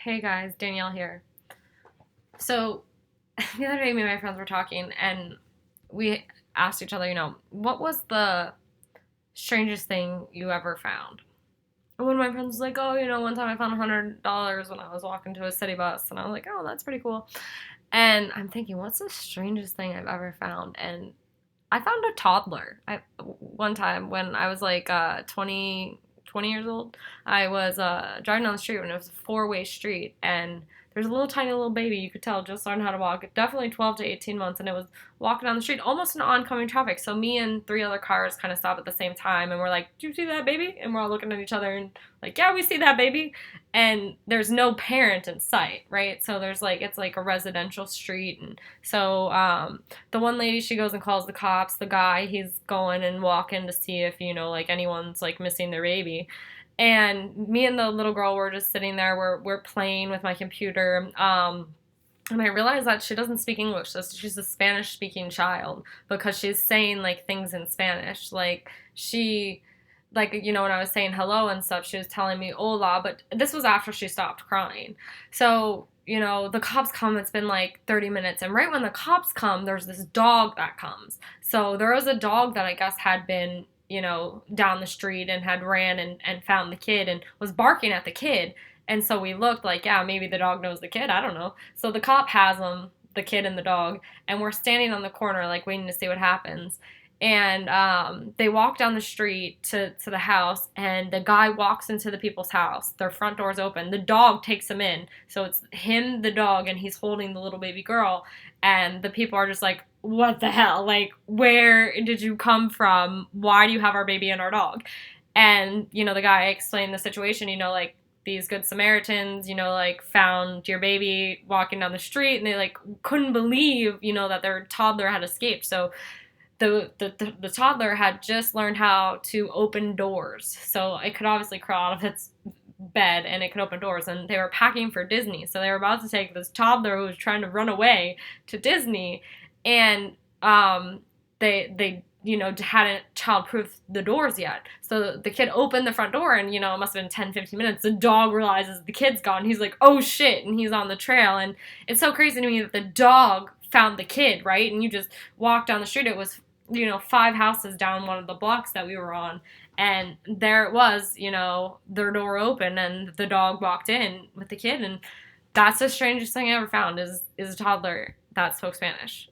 Hey guys, Danielle here. So, the other day, me and my friends were talking, and we asked each other, what was the strangest thing you ever found? And one of my friends was like, oh, one time I found $100 when I was walking to a city bus. And I was like, oh, that's pretty cool. And I'm thinking, what's the strangest thing I've ever found? And I found a toddler. One time when I was like 20 years old, I was driving down the street when it was a four-way street, and there's a little tiny little baby, you could tell, just learned how to walk, definitely 12 to 18 months, and it was walking down the street almost in oncoming traffic. So me and three other cars kind of stop at the same time, and we're like, do you see that baby? And we're all looking at each other and like, yeah, we see that baby. And there's no parent in sight, right? So there's like, it's like a residential street. And so the one lady, she goes and calls the cops. The guy, he's going and walking to see if, like anyone's like missing their baby. And me and the little girl were just sitting there. We're playing with my computer. And I realized that she doesn't speak English. So she's a Spanish speaking child because she's saying like things in Spanish. Like she, like, when I was saying hello and stuff, she was telling me hola, but this was after she stopped crying. So, the cops come, it's been like 30 minutes. And right when the cops come, there's this dog that comes. So there was a dog that I guess had been down the street and had ran and found the kid and was barking at the kid. And so we looked like, yeah, maybe the dog knows the kid. I don't know. So the cop has them, the kid and the dog, and we're standing on the corner, like, waiting to see what happens. And they walk down the street to the house, and the guy walks into the people's house. Their front door's open. The dog takes him in. So it's him, the dog, and he's holding the little baby girl. And the people are just like, what the hell? Like, where did you come from? Why do you have our baby and our dog? And, the guy explained the situation, like, these good Samaritans, like, found your baby walking down the street, and they, like, couldn't believe, that their toddler had escaped. So the toddler had just learned how to open doors. So it could obviously crawl out of its bed and it could open doors. And they were packing for Disney. So they were about to take this toddler who was trying to run away to Disney. And they hadn't child-proofed the doors yet. So the kid opened the front door, and, it must have been 10, 15 minutes. The dog realizes the kid's gone. He's like, oh, shit, and he's on the trail. And it's so crazy to me that the dog found the kid, right? And you just walk down the street. It was, 5 houses down one of the blocks that we were on. And there it was, their door open, and the dog walked in with the kid. And that's the strangest thing I ever found is a toddler that spoke Spanish.